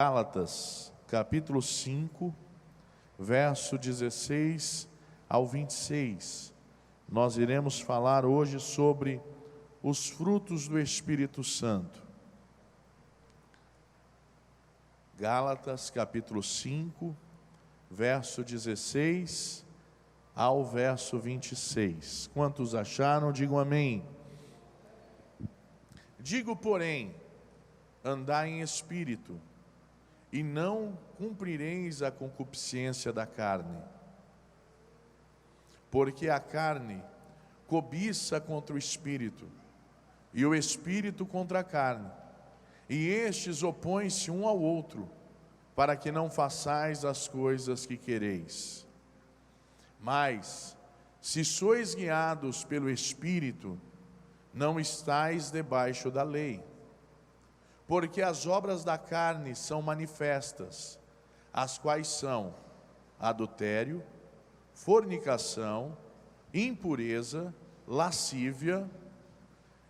Gálatas, capítulo 5, verso 16 ao 26. Nós iremos falar hoje sobre os frutos do Espírito Santo. Gálatas, capítulo 5, verso 16 ao verso 26. Quantos acharam, digam amém. Digo, porém, andai em espírito, e não cumprireis a concupiscência da carne. Porque a carne cobiça contra o espírito, e o espírito contra a carne, e estes opõem-se um ao outro, para que não façais as coisas que quereis. Mas, se sois guiados pelo Espírito, não estais debaixo da lei. Porque as obras da carne são manifestas, as quais são adultério, fornicação, impureza, lascívia,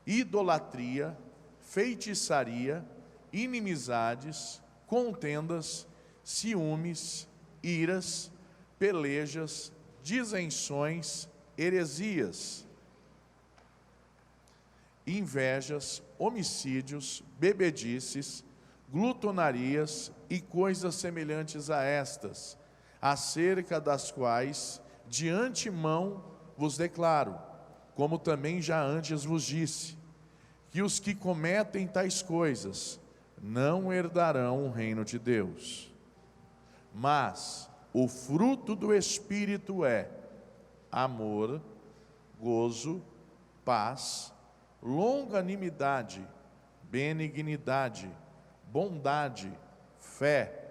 idolatria, feitiçaria, inimizades, contendas, ciúmes, iras, pelejas, disenções, heresias, invejas, homicídios, bebedices, glutonarias e coisas semelhantes a estas, acerca das quais de antemão vos declaro, como também já antes vos disse, que os que cometem tais coisas não herdarão o reino de Deus. Mas o fruto do Espírito é amor, gozo, paz, longanimidade, benignidade, bondade, fé,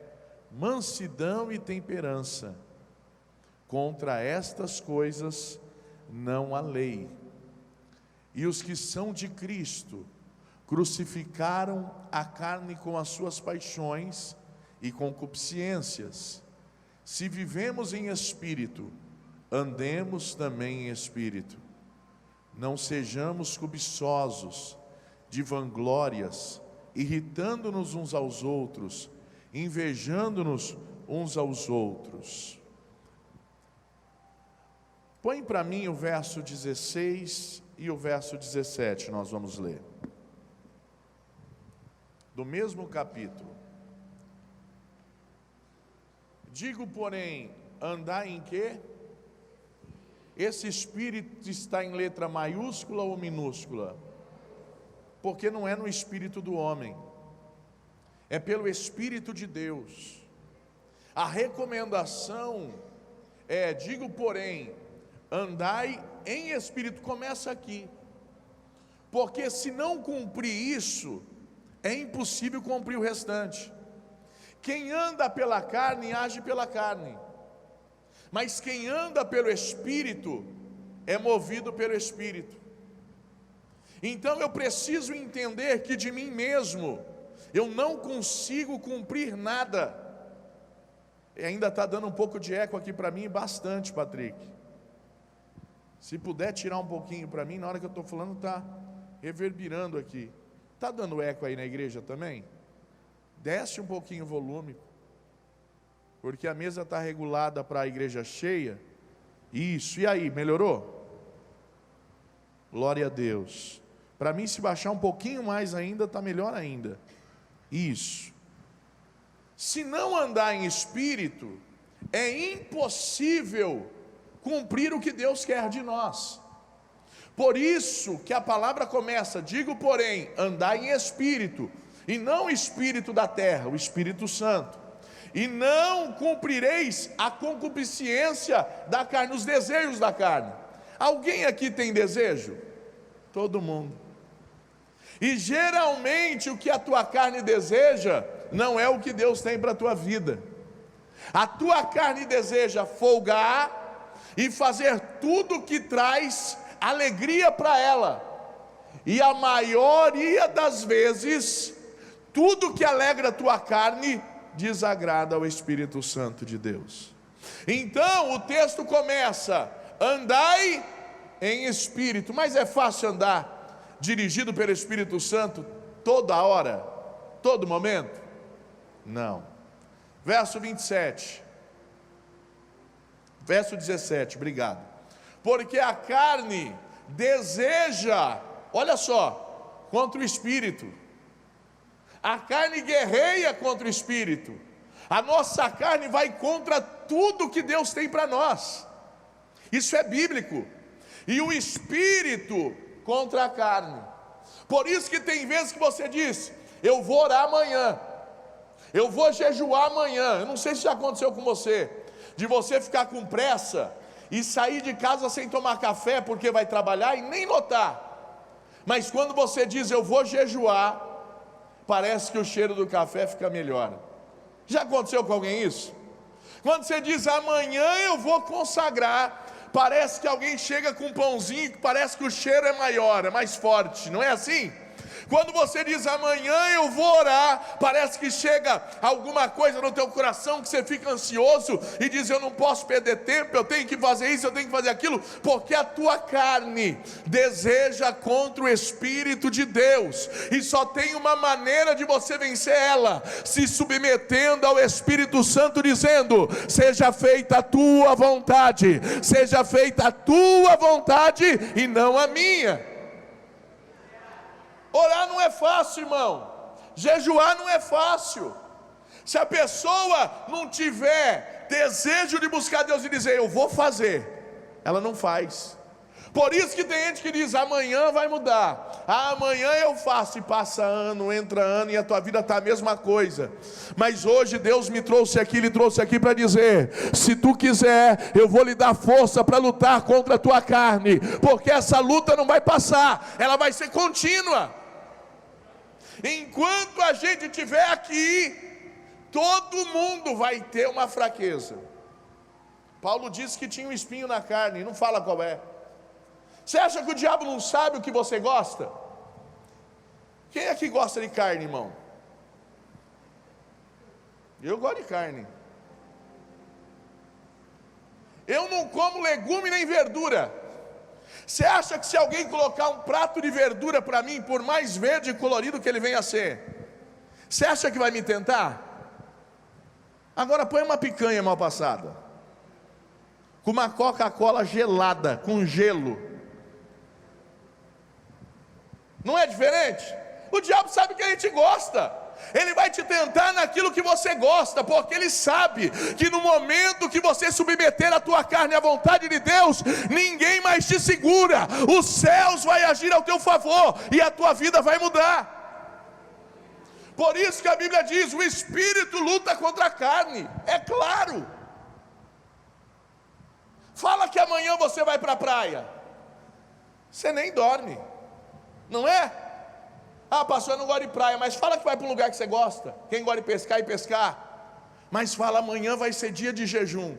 mansidão e temperança. Contra estas coisas não há lei. E os que são de Cristo crucificaram a carne com as suas paixões e concupiscências. Se vivemos em espírito, andemos também em espírito. Não sejamos cobiçosos de vanglórias, irritando-nos uns aos outros, invejando-nos uns aos outros. Põe para mim o verso 16 e o verso 17, nós vamos ler. Do mesmo capítulo. Digo, porém, andai em quê? Esse espírito está em letra maiúscula ou minúscula? Porque não é no espírito do homem, é pelo Espírito de Deus. A recomendação é, digo porém, andai em espírito, começa aqui. Porque se não cumprir isso, é impossível cumprir o restante. Quem anda pela carne, age pela carne. Mas quem anda pelo Espírito, é movido pelo Espírito. Então eu preciso entender que de mim mesmo, eu não consigo cumprir nada. E ainda está dando um pouco de eco aqui para mim, bastante, Patrick. Se puder tirar um pouquinho para mim, na hora que eu estou falando está reverberando aqui. Está dando eco aí na igreja também? Desce um pouquinho o volume, porque a mesa está regulada para a igreja cheia. Isso, e aí, melhorou? Glória a Deus. Para mim, se baixar um pouquinho mais ainda, está melhor ainda. Isso. Se não andar em espírito, é impossível cumprir o que Deus quer de nós. Por isso que a palavra começa, digo porém, andai em espírito, e não o espírito da terra, o Espírito Santo. E não cumprireis a concupiscência da carne, os desejos da carne. Alguém aqui tem desejo? Todo mundo. E geralmente o que a tua carne deseja, não é o que Deus tem para a tua vida. A tua carne deseja folgar e fazer tudo que traz alegria para ela. E a maioria das vezes, tudo que alegra a tua carne desagrada ao Espírito Santo de Deus. Então o texto começa, andai em espírito. Mas é fácil andar dirigido pelo Espírito Santo toda hora, todo momento? Não. Verso 27. Verso 17, obrigado. Porque a carne deseja, olha só, contra o espírito. A carne guerreia contra o espírito. A nossa carne vai contra tudo que Deus tem para nós. Isso é bíblico. E o espírito contra a carne. Por isso que tem vezes que você diz: eu vou orar amanhã, eu vou jejuar amanhã. Eu não sei se já aconteceu com você, de você ficar com pressa e sair de casa sem tomar café porque vai trabalhar e nem notar. Mas quando você diz eu vou jejuar, parece que o cheiro do café fica melhor. Já aconteceu com alguém isso? Quando você diz amanhã eu vou consagrar, parece que alguém chega com um pãozinho que parece que o cheiro é maior, é mais forte, não é assim? Quando você diz amanhã eu vou orar, parece que chega alguma coisa no teu coração que você fica ansioso e diz: eu não posso perder tempo, eu tenho que fazer isso, eu tenho que fazer aquilo, porque a tua carne deseja contra o Espírito de Deus, e só tem uma maneira de você vencer ela: se submetendo ao Espírito Santo, dizendo: seja feita a tua vontade, seja feita a tua vontade e não a minha. Orar não é fácil, irmão. Jejuar não é fácil. Se a pessoa não tiver desejo de buscar Deus e dizer eu vou fazer, ela não faz. Por isso que tem gente que diz amanhã vai mudar, amanhã eu faço, e passa ano, entra ano, e a tua vida está a mesma coisa. Mas hoje Deus me trouxe aqui, Ele trouxe aqui para dizer: se tu quiser, eu vou lhe dar força para lutar contra a tua carne, porque essa luta não vai passar, ela vai ser contínua. Enquanto a gente estiver aqui, todo mundo vai ter uma fraqueza. Paulo disse que tinha um espinho na carne, não fala qual é. Você acha que o diabo não sabe o que você gosta? Quem é que gosta de carne, irmão? Eu gosto de carne. Eu não como legume nem verdura. Você acha que se alguém colocar um prato de verdura para mim, por mais verde e colorido que ele venha a ser, você acha que vai me tentar? Agora põe uma picanha mal passada, com uma Coca-Cola gelada, com gelo. Não é diferente? O diabo sabe que a gente gosta. Ele vai te tentar naquilo que você gosta, porque ele sabe que no momento que você submeter a tua carne à vontade de Deus, ninguém mais te segura. Os céus vão agir ao teu favor e a tua vida vai mudar. Por isso que a Bíblia diz: o espírito luta contra a carne. É claro. Fala que amanhã você vai para a praia, você nem dorme, não é? Ah, pastor, eu não gosto de praia, mas fala que vai para um lugar que você gosta. Quem gosta de pescar, e pescar. Mas fala, amanhã vai ser dia de jejum.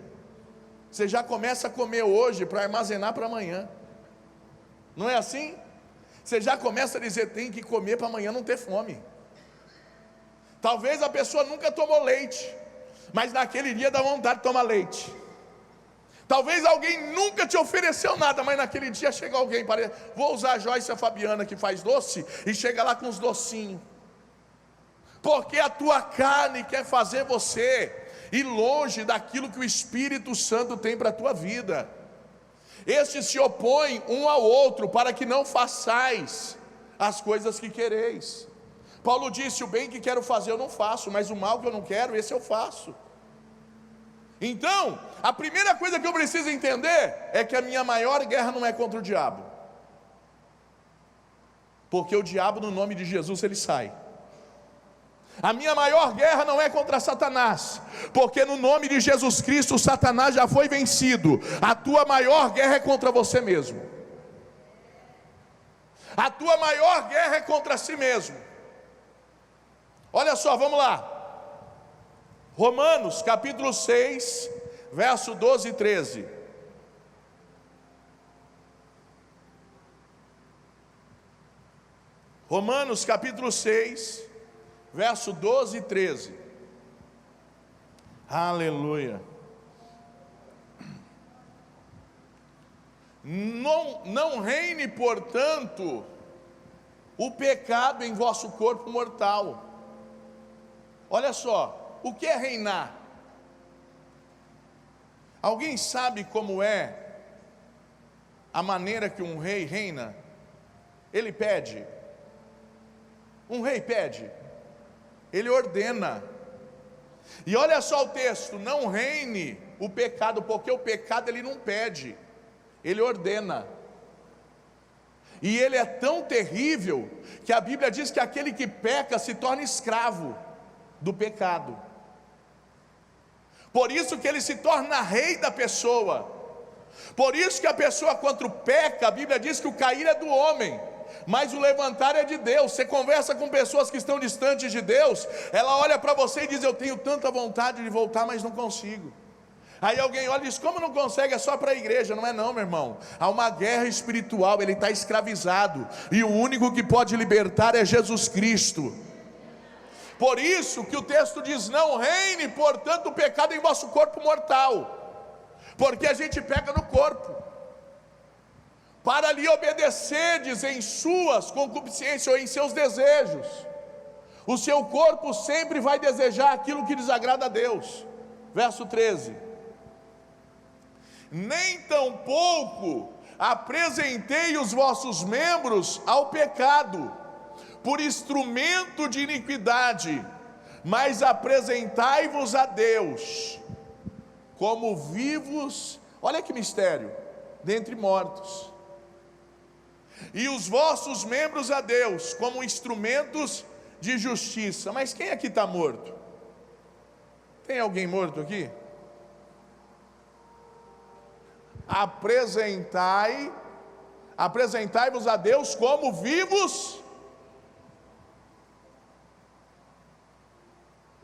Você já começa a comer hoje para armazenar para amanhã. Não é assim? Você já começa a dizer, tem que comer para amanhã não ter fome. Talvez a pessoa nunca tomou leite, mas naquele dia dá vontade de tomar leite. Talvez alguém nunca te ofereceu nada, mas naquele dia chega alguém, vou usar a Joyce e a Fabiana que faz doce, e chega lá com os docinhos, porque a tua carne quer fazer você ir longe daquilo que o Espírito Santo tem para a tua vida. Estes se opõem um ao outro, para que não façais as coisas que quereis. Paulo disse, o bem que quero fazer eu não faço, mas o mal que eu não quero, esse eu faço. Então, a primeira coisa que eu preciso entender é que a minha maior guerra não é contra o diabo, porque o diabo, no nome de Jesus, ele sai. A minha maior guerra não é contra Satanás, porque no nome de Jesus Cristo, Satanás já foi vencido. A tua maior guerra é contra você mesmo. A tua maior guerra é contra si mesmo. Olha só, vamos lá. Romanos capítulo 6, verso 12 e 13. Romanos capítulo 6, verso 12 e 13. Aleluia. Não reine, portanto, o pecado em vosso corpo mortal. Olha só. o que é reinar? Alguém sabe como é a maneira que um rei reina? Ele pede. Um rei pede. Ele ordena. E olha só o texto: não reine o pecado, porque o pecado ele não pede, ele ordena. E ele é tão terrível que a Bíblia diz que aquele que peca se torna escravo do pecado. Por isso que ele se torna rei da pessoa. Por isso que a pessoa, quando peca, a Bíblia diz que o cair é do homem, mas o levantar é de Deus. Você conversa com pessoas que estão distantes de Deus, ela olha para você e diz: eu tenho tanta vontade de voltar, mas não consigo. Aí alguém olha e diz: como não consegue? É só para a igreja. Não é não, meu irmão. Há uma guerra espiritual, ele está escravizado, e o único que pode libertar é Jesus Cristo. Por isso que o texto diz: não reine, portanto, o pecado em vosso corpo mortal, porque a gente pega no corpo, para lhe obedecerdes em suas concupiscências ou em seus desejos. O seu corpo sempre vai desejar aquilo que desagrada a Deus. Verso 13: nem tampouco apresentei os vossos membros ao pecado, por instrumento de iniquidade, mas apresentai-vos a Deus, como vivos, olha que mistério, dentre mortos, e os vossos membros a Deus, como instrumentos de justiça. Mas quem aqui está morto? Tem alguém morto aqui? Apresentai-vos a Deus como vivos.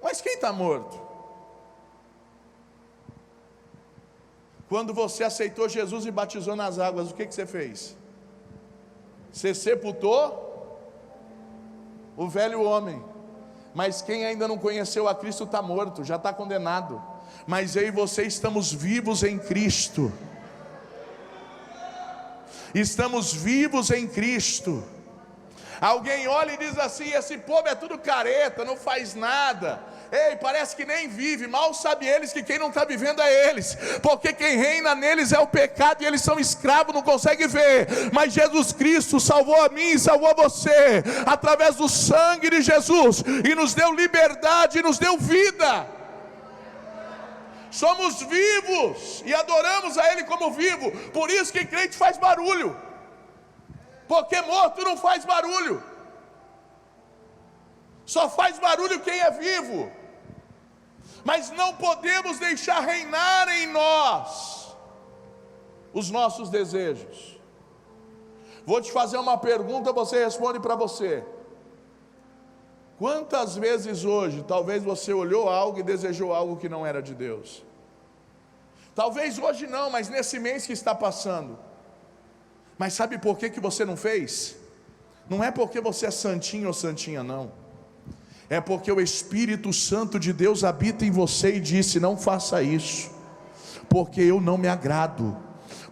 Mas quem está morto? Quando você aceitou Jesus e batizou nas águas, o que você fez? Você sepultou o velho homem. Mas quem ainda não conheceu a Cristo está morto, já está condenado. Mas eu e você estamos vivos em Cristo. Estamos vivos em Cristo. Alguém olha e diz assim: esse povo é tudo careta, não faz nada. Ei, parece que nem vive. Mal sabe eles que quem não está vivendo é eles, porque quem reina neles é o pecado, e eles são escravos, não conseguem ver. Mas Jesus Cristo salvou a mim e salvou a você, através do sangue de Jesus, e nos deu liberdade, e nos deu vida. Somos vivos e adoramos a Ele como vivo. Por isso que crente faz barulho, porque morto não faz barulho. Só faz barulho quem é vivo. Mas não podemos deixar reinar em nós os nossos desejos. Vou te fazer uma pergunta, você responde para você. Quantas vezes hoje, talvez você olhou algo e desejou algo que não era de Deus? Talvez hoje não, mas nesse mês que está passando. Mas sabe por que você não fez? Não é porque você é santinho ou santinha, não. É porque o Espírito Santo de Deus habita em você e disse: não faça isso, porque eu não me agrado.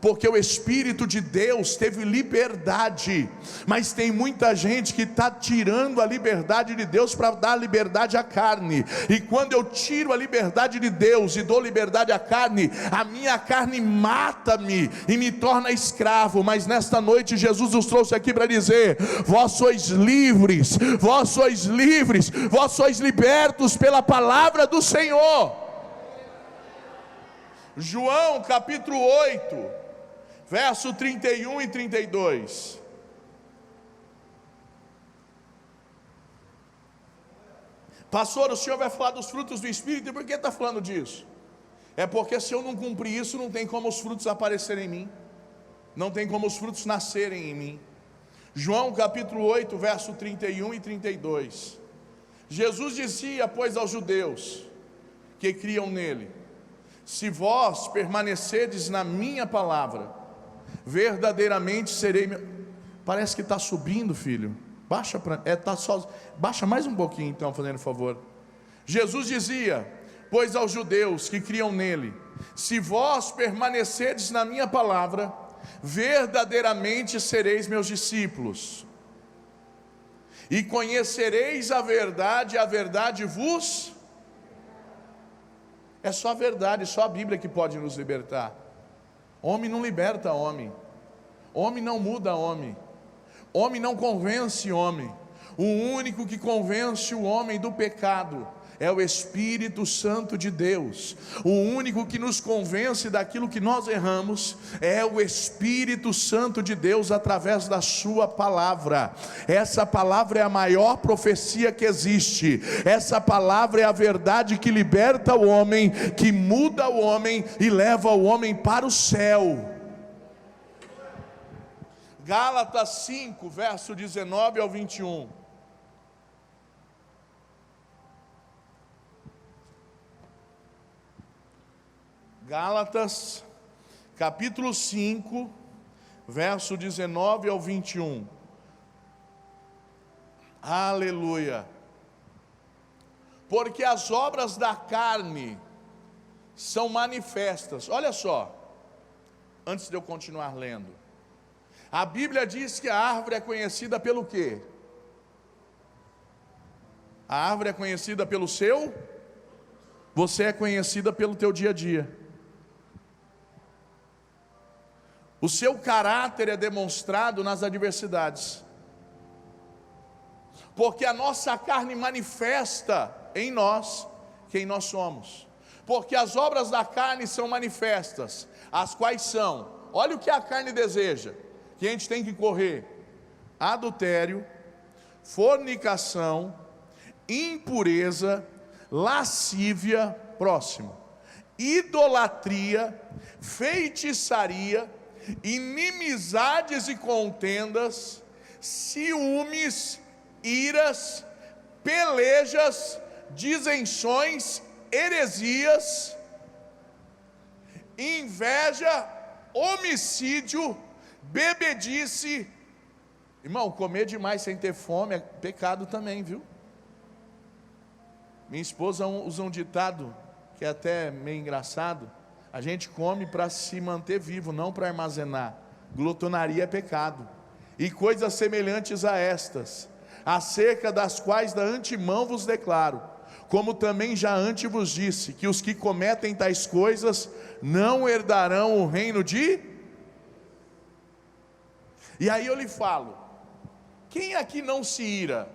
Porque o Espírito de Deus teve liberdade, mas tem muita gente que está tirando a liberdade de Deus para dar liberdade à carne. E quando eu tiro a liberdade de Deus e dou liberdade à carne, a minha carne mata-me e me torna escravo. Mas nesta noite Jesus nos trouxe aqui para dizer: vós sois livres, vós sois livres, vós sois libertos pela palavra do Senhor. João capítulo 8, verso 31 e 32. Pastor, o senhor vai falar dos frutos do Espírito, e por que está falando disso? É porque se eu não cumprir isso, não tem como os frutos aparecerem em mim, não tem como os frutos nascerem em mim. João capítulo 8, verso 31 e 32. Jesus dizia, pois, aos judeus que criam nele: se vós permanecerdes na minha palavra, verdadeiramente serei meu... Parece que está subindo, filho. Baixa baixa mais um pouquinho então, fazendo favor. Jesus dizia, pois, aos judeus que criam nele: se vós permanecerdes na minha palavra, verdadeiramente sereis meus discípulos, e conhecereis a verdade vos... É só a verdade, só a Bíblia que pode nos libertar. Homem não liberta homem. Homem não muda homem. Homem não convence homem. O único que convence o homem do pecado é o Espírito Santo de Deus. O único que nos convence daquilo que nós erramos é o Espírito Santo de Deus através da sua palavra. Essa palavra é a maior profecia que existe. Essa palavra é a verdade que liberta o homem, que muda o homem e leva o homem para o céu. Gálatas 5, verso 19 ao 21. Gálatas, capítulo 5, verso 19 ao 21. Aleluia. Porque as obras da carne são manifestas. Olha só, antes de eu continuar lendo. A Bíblia diz que a árvore é conhecida pelo quê? A árvore é conhecida pelo seu? Você é conhecida pelo teu dia a dia. O seu caráter é demonstrado nas adversidades. Porque a nossa carne manifesta em nós quem nós somos. Porque as obras da carne são manifestas, as quais são, olha o que a carne deseja, que a gente tem que correr: adultério, fornicação, impureza, lascívia, próximo, idolatria, feitiçaria, inimizades e contendas, ciúmes, iras, pelejas, disenções, heresias, inveja, homicídio, bebedice. Irmão, comer demais sem ter fome é pecado também, viu? Minha esposa usa um ditado que é até meio engraçado: a gente come para se manter vivo, não para armazenar. Glutonaria é pecado. E coisas semelhantes a estas, acerca das quais da antemão vos declaro, como também já antes vos disse, que os que cometem tais coisas não herdarão o reino de... E aí eu lhe falo, quem aqui não se ira?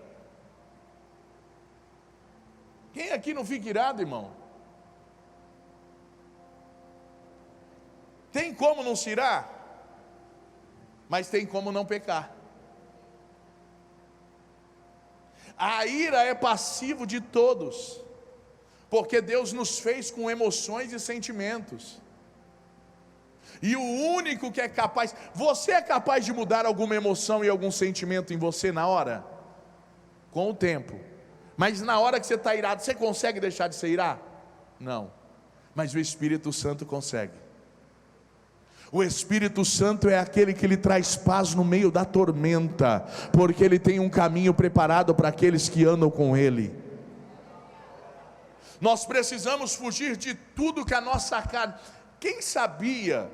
Quem aqui não fica irado, irmão? Tem como não se irar? Mas tem como não pecar. A ira é passivo de todos, porque Deus nos fez com emoções e sentimentos. E o único que é capaz, você é capaz de mudar alguma emoção e algum sentimento em você na hora? Com o tempo. Mas na hora que você está irado, você consegue deixar de ser irado? Não. Mas o Espírito Santo consegue. O Espírito Santo é aquele que lhe traz paz no meio da tormenta, porque ele tem um caminho preparado para aqueles que andam com ele. Nós precisamos fugir de tudo que a nossa carne... Quem sabia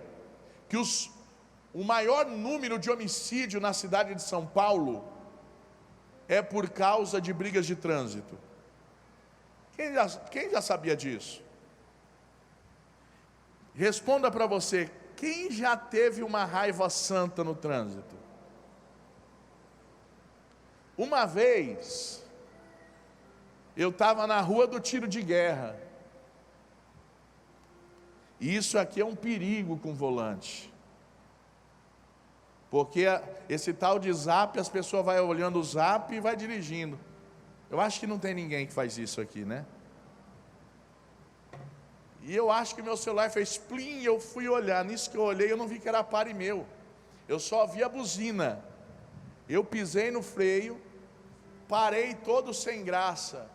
que o maior número de homicídio na cidade de São Paulo é por causa de brigas de trânsito? Quem já sabia disso? Responda para você: quem já teve uma raiva santa no trânsito? Uma vez, eu estava na rua do tiro de guerra. E isso aqui é um perigo com volante. Porque esse tal de zap, as pessoas vão olhando o zap e vai dirigindo. Eu acho que não tem ninguém que faz isso aqui, né? E eu acho que meu celular fez plim, e eu fui olhar. Nisso que eu olhei, eu não vi que era pare meu. Eu só vi a buzina. Eu pisei no freio, parei todo sem graça.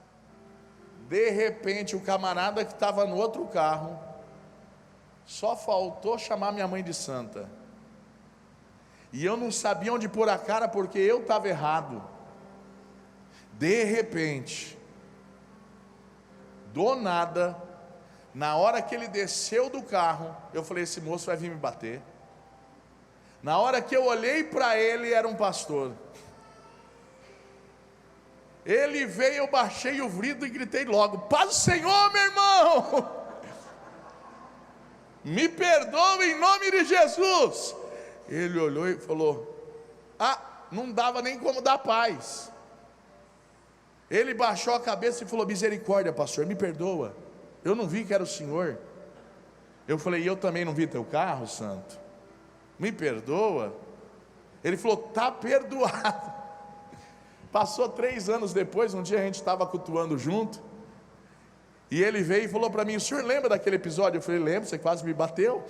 De repente, o camarada que estava no outro carro, só faltou chamar minha mãe de santa. E eu não sabia onde pôr a cara, porque eu estava errado. De repente, do nada, na hora que ele desceu do carro, eu falei: esse moço vai vir me bater. Na hora que eu olhei para ele, era um pastor. Ele veio, eu baixei o vidro e gritei logo: paz do Senhor, meu irmão! me perdoa em nome de Jesus. Ele olhou e falou: não dava nem como dar paz. Ele baixou a cabeça e falou: misericórdia, pastor, me perdoa, eu não vi que era o senhor. Eu falei: eu também não vi teu carro, santo, me perdoa. Ele falou: tá perdoado. Passou 3 anos depois, um dia a gente estava cultuando junto, e ele veio e falou para mim: o senhor lembra daquele episódio? Eu falei: lembro, você quase me bateu.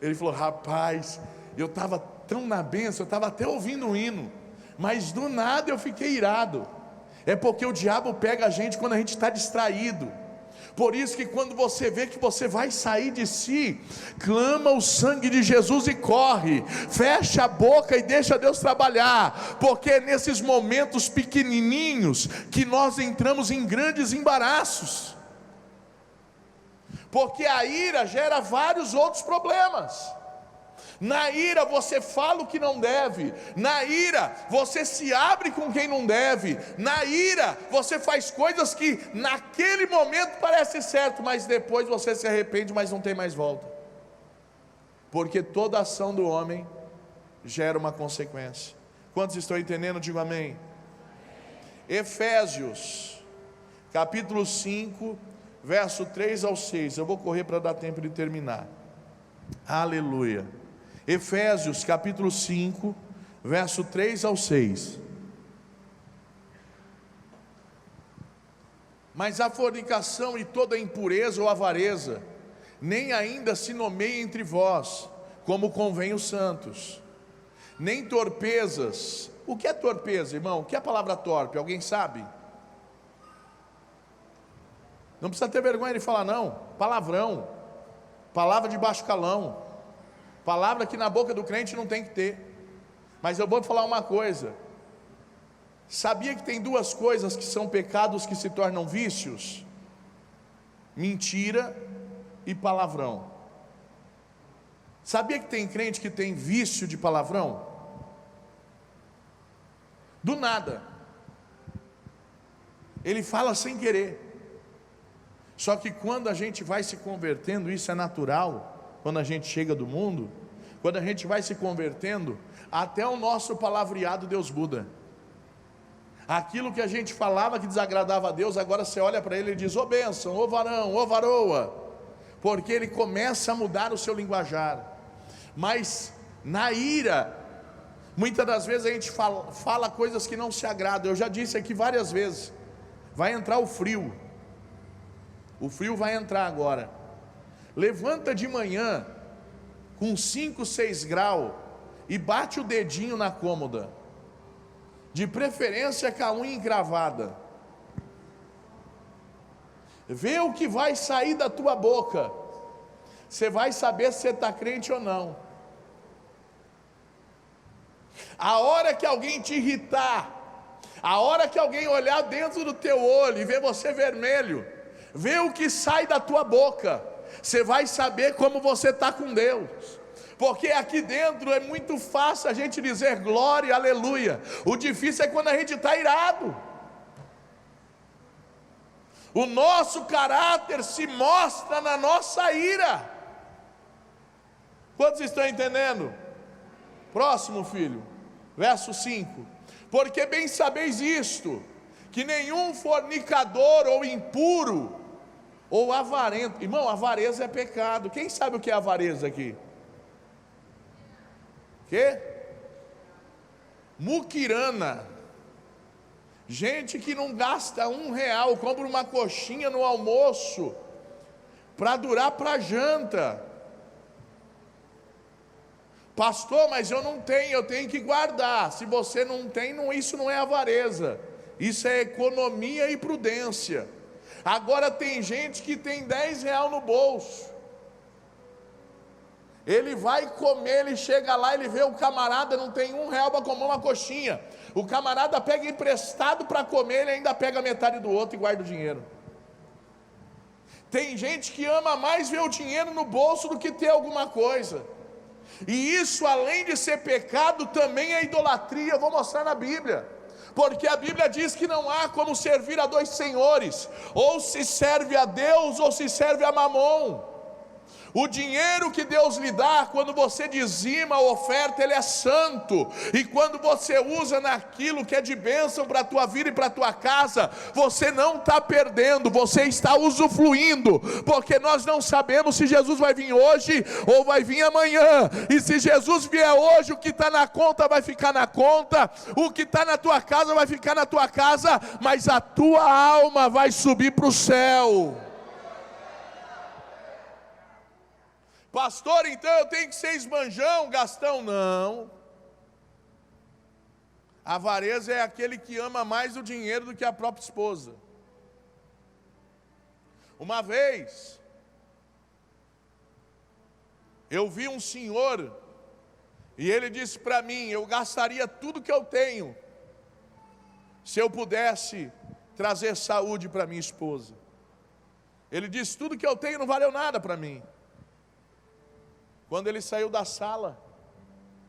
Ele falou: rapaz, eu estava tão na bênção, eu estava até ouvindo um hino, mas do nada eu fiquei irado. É porque o diabo pega a gente quando a gente está distraído. Por isso que quando você vê que você vai sair de si, clama o sangue de Jesus e corre, fecha a boca e deixa Deus trabalhar, porque é nesses momentos pequenininhos que nós entramos em grandes embaraços, porque a ira gera vários outros problemas. Na ira você fala o que não deve, na ira você se abre com quem não deve, na ira você faz coisas que naquele momento parece certo, mas depois você se arrepende, mas não tem mais volta, porque toda ação do homem gera uma consequência. Quantos estão entendendo? Digo amém. Efésios capítulo 5, verso 3 ao 6, eu vou correr para dar tempo de terminar. Aleluia. Efésios capítulo 5, verso 3 ao 6. Mas a fornicação e toda impureza ou avareza, nem ainda se nomeia entre vós, como convém os santos, nem torpezas. O que é torpeza, irmão? O que é a palavra torpe? Alguém sabe? Não precisa ter vergonha de falar não. Palavrão, palavra de baixo calão, palavra que na boca do crente não tem que ter. Mas eu vou falar uma coisa: sabia que tem 2 coisas que são pecados que se tornam vícios? Mentira e palavrão. Sabia que tem crente que tem vício de palavrão? Do nada, ele fala sem querer. Só que quando a gente vai se convertendo, isso é natural. Quando a gente chega do mundo, quando a gente vai se convertendo, até o nosso palavreado Deus muda. Aquilo que a gente falava que desagradava a Deus, agora você olha para ele e diz: ô bênção, ô varão, ô varoa, porque ele começa a mudar o seu linguajar. Mas na ira, muitas das vezes a gente fala coisas que não se agradam. Eu já disse aqui várias vezes, vai entrar o frio vai entrar agora. Levanta de manhã com 5, 6 graus e bate o dedinho na cômoda, de preferência com a unha encravada. Vê o que vai sair da tua boca, você vai saber se você está crente ou não. A hora que alguém te irritar, a hora que alguém olhar dentro do teu olho e ver você vermelho, vê o que sai da tua boca, você vai saber como você está com Deus. Porque aqui dentro é muito fácil a gente dizer glória, aleluia. O difícil é quando a gente está irado. O nosso caráter se mostra na nossa ira. Quantos estão entendendo? Próximo, filho, verso 5. Porque bem sabeis isto, que nenhum fornicador ou impuro ou avarento, irmão, avareza é pecado. Quem sabe o que é avareza aqui? Que? Muquirana, gente que não gasta R$1, compra uma coxinha no almoço para durar para a janta. Pastor, mas eu não tenho, eu tenho que guardar. Se você não tem, isso não é avareza, isso é economia e prudência. Agora tem gente que tem R$10 no bolso, ele vai comer, ele chega lá, ele vê o camarada não tem R$1 para comer uma coxinha, o camarada pega emprestado para comer, ele ainda pega metade do outro e guarda o dinheiro. Tem gente que ama mais ver o dinheiro no bolso do que ter alguma coisa, e isso, além de ser pecado, também é idolatria. Eu vou mostrar na Bíblia, porque a Bíblia diz que não há como servir a 2 senhores, ou se serve a Deus ou se serve a Mamon. O dinheiro que Deus lhe dá, quando você dizima a oferta, ele é santo. E quando você usa naquilo que é de bênção para a tua vida e para a tua casa, você não está perdendo, você está usufruindo. Porque nós não sabemos se Jesus vai vir hoje ou vai vir amanhã. E se Jesus vier hoje, o que está na conta vai ficar na conta, o que está na tua casa vai ficar na tua casa, mas a tua alma vai subir para o céu. Pastor, então eu tenho que ser esbanjão, gastão? Não. A avareza é aquele que ama mais o dinheiro do que a própria esposa. Uma vez, eu vi um senhor, e ele disse para mim: eu gastaria tudo que eu tenho, se eu pudesse trazer saúde para minha esposa. Ele disse: tudo que eu tenho não valeu nada para mim. Quando ele saiu da sala,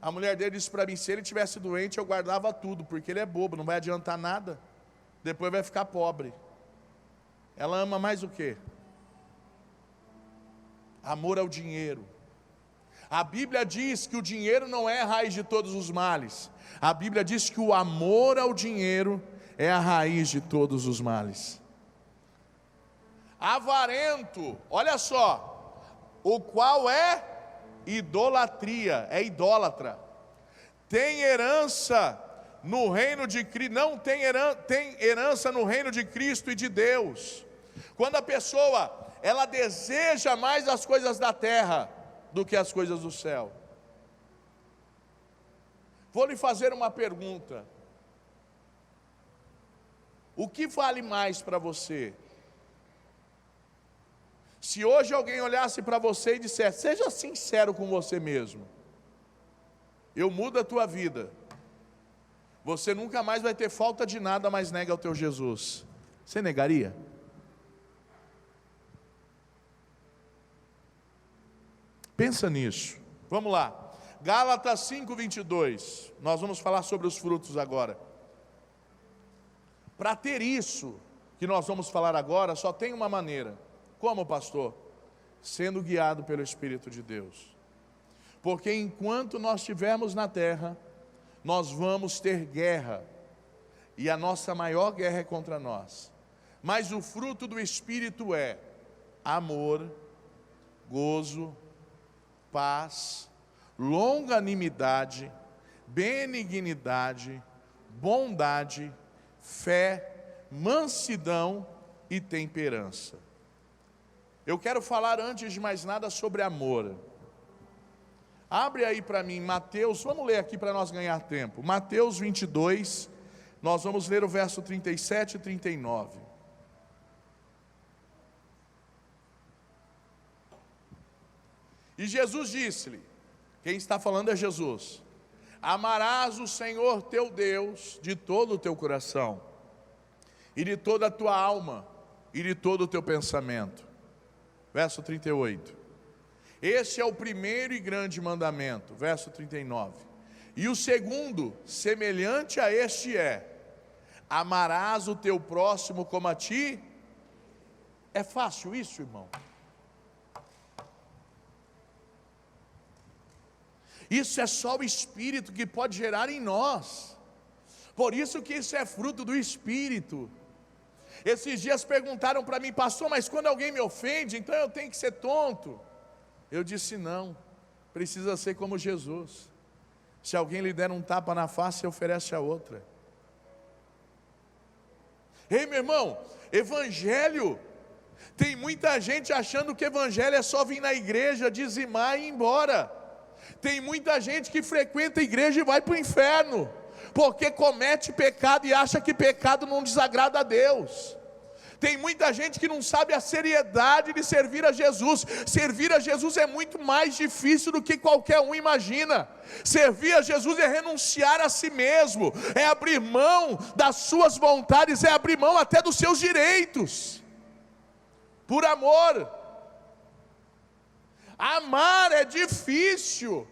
a mulher dele disse para mim: se ele tivesse doente, eu guardava tudo, porque ele é bobo, não vai adiantar nada, depois vai ficar pobre. Ela ama mais o quê? Amor ao dinheiro. A Bíblia diz que o dinheiro não é a raiz de todos os males. A Bíblia diz que o amor ao dinheiro é a raiz de todos os males. Avarento, olha só, o qual é idolatria, é idólatra, tem herança no reino de Cristo, não tem herança no reino de Cristo e de Deus. Quando a pessoa, ela deseja mais as coisas da terra do que as coisas do céu. Vou lhe fazer uma pergunta: o que vale mais para você? Se hoje alguém olhasse para você e dissesse: seja sincero com você mesmo, eu mudo a tua vida, você nunca mais vai ter falta de nada, mas nega o teu Jesus, você negaria? Pensa nisso. Vamos lá, Gálatas 5:22, nós vamos falar sobre os frutos agora. Para ter isso que nós vamos falar agora, só tem uma maneira. Como, pastor? Sendo guiado pelo Espírito de Deus. Porque enquanto nós estivermos na terra, nós vamos ter guerra, e a nossa maior guerra é contra nós. Mas o fruto do Espírito é amor, gozo, paz, longanimidade, benignidade, bondade, fé, mansidão e temperança. Eu quero falar antes de mais nada sobre amor. Abre aí para mim Mateus, vamos ler aqui para nós ganhar tempo. Mateus 22, nós vamos ler o verso 37 e 39. E Jesus disse-lhe, quem está falando é Jesus: amarás o Senhor teu Deus de todo o teu coração, e de toda a tua alma, e de todo o teu pensamento. Verso 38. Este é o primeiro e grande mandamento. Verso 39. E o segundo, semelhante a este é: amarás o teu próximo como a ti. É fácil isso, irmão? Isso é só o Espírito que pode gerar em nós. Por isso que isso é fruto do Espírito. Esses dias perguntaram para mim: pastor, mas quando alguém me ofende, então eu tenho que ser tonto? Eu disse: não, precisa ser como Jesus. Se alguém lhe der um tapa na face, oferece a outra. Ei, meu irmão, evangelho, tem muita gente achando que evangelho é só vir na igreja, dizimar e ir embora. Tem muita gente que frequenta a igreja e vai para o inferno, porque comete pecado e acha que pecado não desagrada a Deus. Tem muita gente que não sabe a seriedade de servir a Jesus. Servir a Jesus é muito mais difícil do que qualquer um imagina. Servir a Jesus é renunciar a si mesmo, é abrir mão das suas vontades, é abrir mão até dos seus direitos, por amor. Amar é difícil.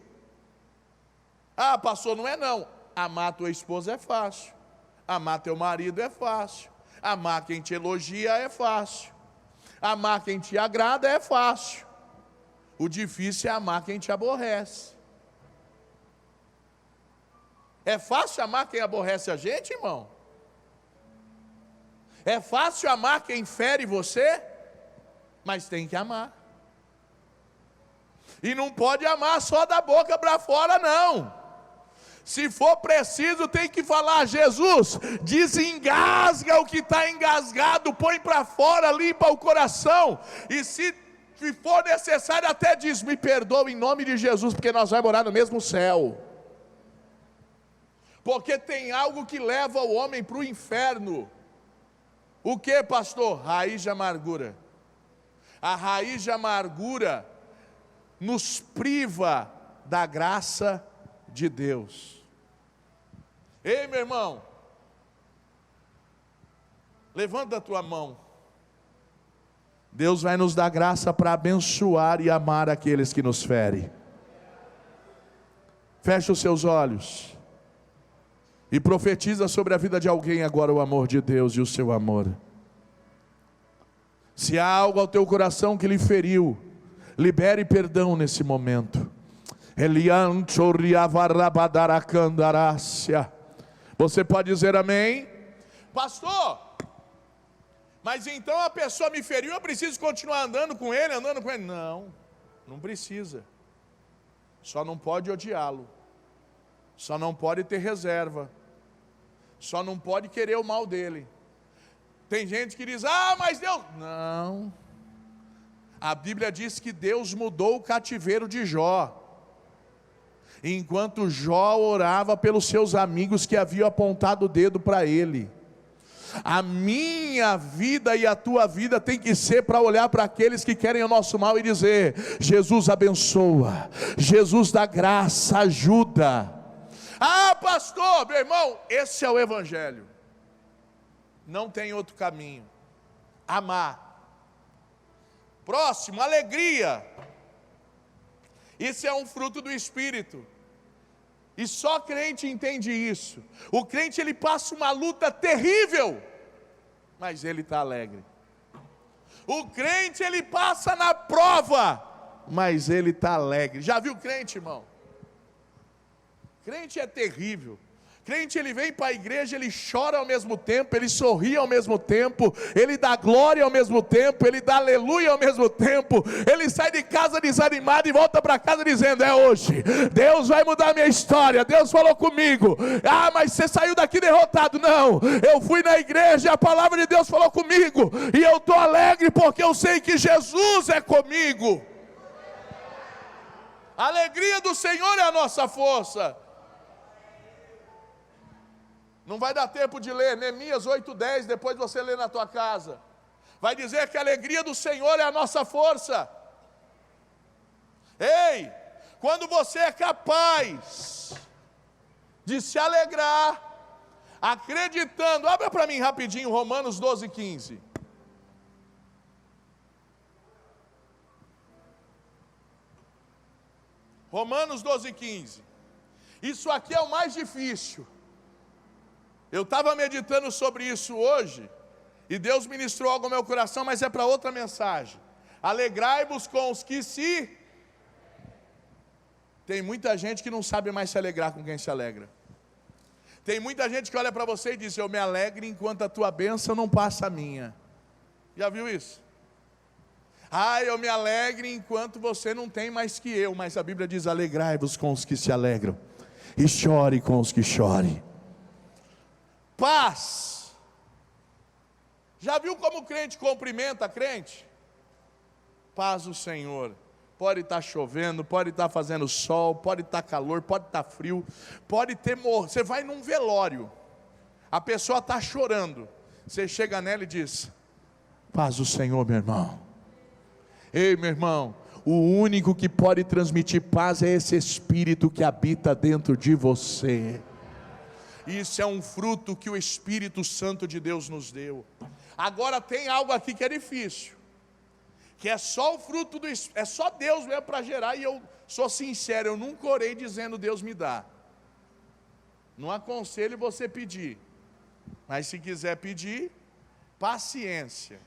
Ah, pastor, não é não. Amar tua esposa é fácil, amar teu marido é fácil, amar quem te elogia é fácil, amar quem te agrada é fácil. O difícil é amar quem te aborrece. É fácil amar quem aborrece a gente, irmão? É fácil amar quem fere você? Mas tem que amar. E não pode amar só da boca para fora, não. Se for preciso, tem que falar: Jesus, desengasga o que está engasgado, põe para fora, limpa o coração. E se for necessário, até diz: me perdoa em nome de Jesus, porque nós vamos morar no mesmo céu. Porque tem algo que leva o homem para o inferno. O que, pastor? Raiz de amargura. A raiz de amargura nos priva da graça de Deus. Ei, meu irmão, levanta a tua mão. Deus vai nos dar graça para abençoar e amar aqueles que nos ferem. Feche os seus olhos e profetiza sobre a vida de alguém agora o amor de Deus e o seu amor. Se há algo ao teu coração que lhe feriu, libere perdão nesse momento. Você pode dizer amém? Pastor, mas então a pessoa me feriu, eu preciso continuar andando com ele? Não, não precisa. Só não pode odiá-lo. Só não pode ter reserva. Só não pode querer o mal dele. Tem gente que diz: mas Deus... Não. A Bíblia diz que Deus mudou o cativeiro de Jó. Enquanto Jó orava pelos seus amigos que haviam apontado o dedo para ele. A minha vida e a tua vida tem que ser para olhar para aqueles que querem o nosso mal e dizer: Jesus abençoa, Jesus dá graça, ajuda. Pastor, meu irmão, esse é o Evangelho. Não tem outro caminho. Amar. Próximo, alegria. Isso é um fruto do Espírito. E só crente entende isso. O crente, ele passa uma luta terrível, mas ele está alegre. O crente, ele passa na prova, mas ele está alegre. Já viu crente, irmão? Crente é terrível. Crente, ele vem para a igreja, ele chora ao mesmo tempo, ele sorri ao mesmo tempo, ele dá glória ao mesmo tempo, ele dá aleluia ao mesmo tempo, ele sai de casa desanimado e volta para casa dizendo: é hoje, Deus vai mudar a minha história, Deus falou comigo. Mas você saiu daqui derrotado. Não, eu fui na igreja e a palavra de Deus falou comigo, e eu estou alegre porque eu sei que Jesus é comigo. A alegria do Senhor é a nossa força. Não vai dar tempo de ler Neemias 8:10, depois você lê na tua casa. Vai dizer que a alegria do Senhor é a nossa força. Ei, quando você é capaz de se alegrar, acreditando, abra para mim rapidinho Romanos 12:15. Romanos 12:15. Isso aqui é o mais difícil. Eu estava meditando sobre isso hoje, e Deus ministrou algo ao meu coração, mas é para outra mensagem. Alegrai-vos com os que se... Tem muita gente que não sabe mais se alegrar com quem se alegra. Tem muita gente que olha para você e diz: eu me alegro enquanto a tua bênção não passa a minha. Já viu isso? Eu me alegro enquanto você não tem mais que eu. Mas a Bíblia diz: alegrai-vos com os que se alegram, e chore com os que chorem. Paz. Já viu como o crente cumprimenta a crente? Paz do Senhor. Pode estar chovendo, pode estar fazendo sol, pode estar calor, pode estar frio, pode ter morro. Você vai num velório, a pessoa está chorando, você chega nela e diz: paz do Senhor, meu irmão. Ei, meu irmão, o único que pode transmitir paz é esse Espírito que habita dentro de você. Isso é um fruto que o Espírito Santo de Deus nos deu. Agora tem algo aqui que é difícil, que é só o fruto do Espírito, é só Deus mesmo para gerar. E eu sou sincero, eu nunca orei dizendo Deus me dá. Não aconselho você pedir, mas se quiser pedir, paciência.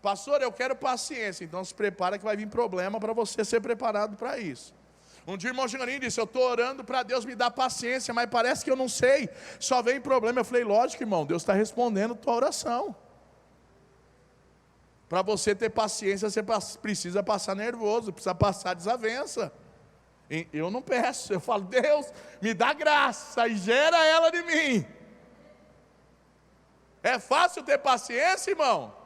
Pastor, eu quero paciência. Então se prepara que vai vir problema para você ser preparado para isso. Um dia o irmão Giganinho disse, eu estou orando para Deus me dar paciência, mas parece que eu não sei, só vem problema. Eu falei, lógico, irmão, Deus está respondendo a tua oração. Para você ter paciência, você precisa passar nervoso, precisa passar desavença. Eu não peço, eu falo, Deus, me dá graça e gera ela de mim. É fácil ter paciência, irmão?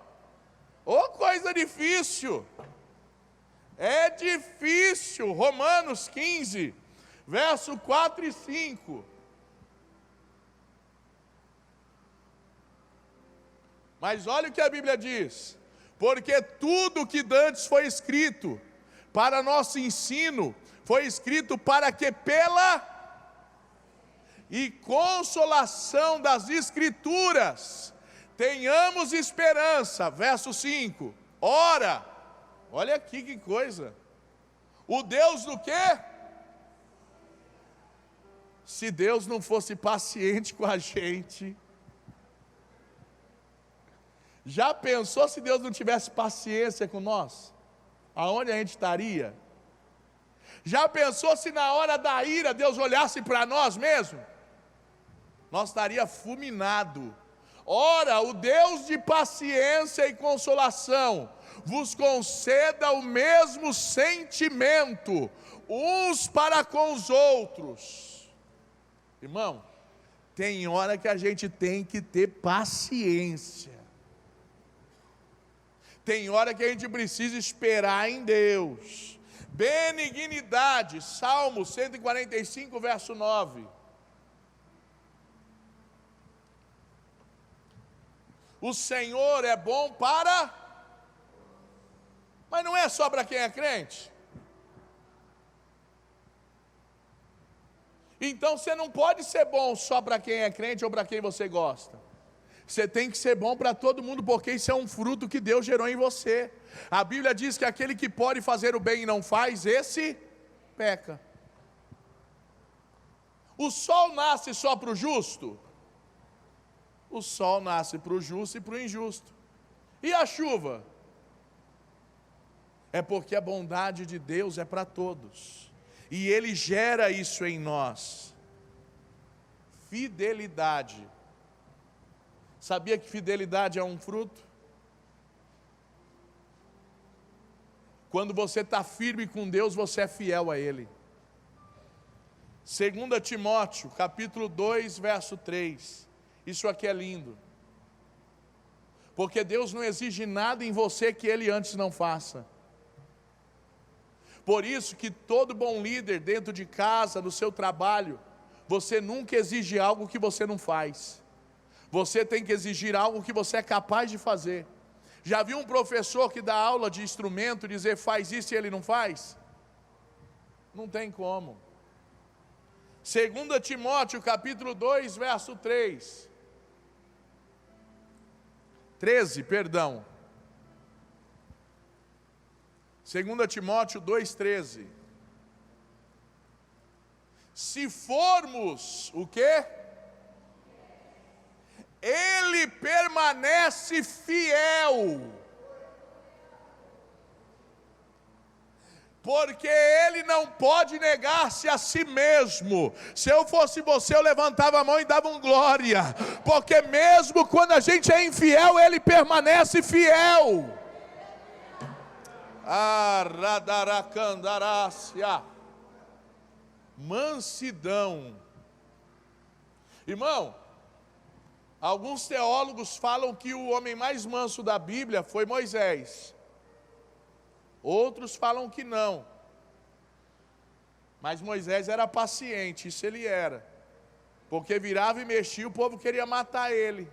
Ô, coisa difícil. É difícil. Romanos 15, verso 4 e 5. Mas olha o que a Bíblia diz. Porque tudo que dantes foi escrito para nosso ensino, foi escrito para que pela e consolação das Escrituras tenhamos esperança. Verso 5. Ora, olha aqui que coisa. O Deus do quê? Se Deus não fosse paciente com a gente, já pensou se Deus não tivesse paciência com nós? Aonde a gente estaria? Já pensou se na hora da ira Deus olhasse para nós mesmo? Nós estaríamos fulminados. Ora, o Deus de paciência e consolação vos conceda o mesmo sentimento, uns para com os outros. Irmão, tem hora que a gente tem que ter paciência. Tem hora que a gente precisa esperar em Deus. Benignidade, Salmo 145, verso 9. O Senhor é bom para... Mas não é só para quem é crente. Então você não pode ser bom só para quem é crente ou para quem você gosta. Você tem que ser bom para todo mundo, porque isso é um fruto que Deus gerou em você. A Bíblia diz que aquele que pode fazer o bem e não faz, esse peca. O sol nasce só para o justo? O sol nasce para o justo e para o injusto. E a chuva? É porque a bondade de Deus é para todos. E Ele gera isso em nós. Fidelidade. Sabia que fidelidade é um fruto? Quando você está firme com Deus, você é fiel a Ele. 2 Timóteo, capítulo 2, verso 3. Isso aqui é lindo. Porque Deus não exige nada em você que Ele antes não faça. Por isso que todo bom líder dentro de casa, no seu trabalho, você nunca exige algo que você não faz. Você tem que exigir algo que você é capaz de fazer. Já viu um professor que dá aula de instrumento dizer faz isso e ele não faz? Não tem como. 2 Timóteo capítulo 2, verso 13, perdão. 2 Timóteo 2,13. Se formos o quê? Ele permanece fiel, porque Ele não pode negar-se a si mesmo. Se eu fosse você, eu levantava a mão e dava um glória, porque mesmo quando a gente é infiel, Ele permanece fiel. Radaracandarácia. Mansidão. Irmão, alguns teólogos falam que o homem mais manso da Bíblia foi Moisés. Outros falam que não. Mas Moisés era paciente, isso ele era. Porque virava e mexia, o povo queria matar ele.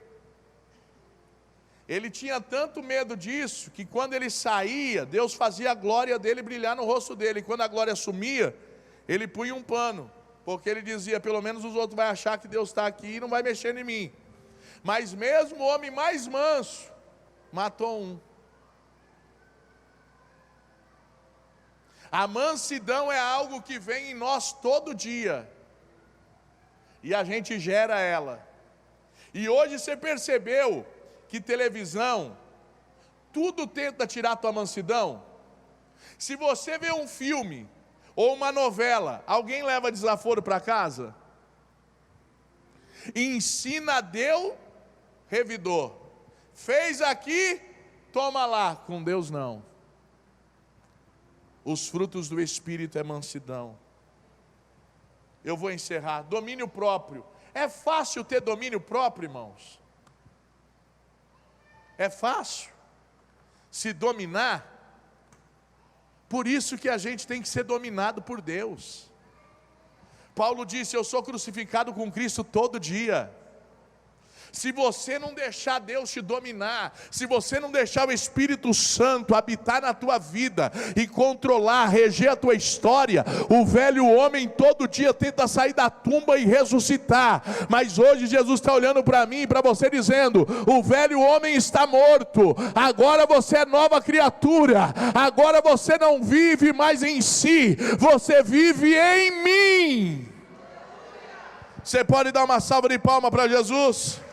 Ele tinha tanto medo disso, que quando ele saía, Deus fazia a glória dele brilhar no rosto dele. E quando a glória sumia, ele punha um pano. Porque ele dizia, pelo menos os outros vão achar que Deus está aqui e não vai mexer em mim. Mas mesmo o homem mais manso, matou um. A mansidão é algo que vem em nós todo dia. E a gente gera ela. E hoje você percebeu que televisão, tudo tenta tirar a tua mansidão. Se você vê um filme ou uma novela, alguém leva desaforo para casa? Ensina, deu, revidor. Fez aqui, toma lá. Com Deus não. Os frutos do Espírito é mansidão. Eu vou encerrar. Domínio próprio. É fácil ter domínio próprio, irmãos? É fácil se dominar? Por isso que a gente tem que ser dominado por Deus. Paulo disse: eu sou crucificado com Cristo todo dia. Se você não deixar Deus te dominar, se você não deixar o Espírito Santo habitar na tua vida e controlar, reger a tua história, o velho homem todo dia tenta sair da tumba e ressuscitar, mas hoje Jesus está olhando para mim e para você dizendo: o velho homem está morto, agora você é nova criatura, agora você não vive mais em si, você vive em mim. Você pode dar uma salva de palmas para Jesus?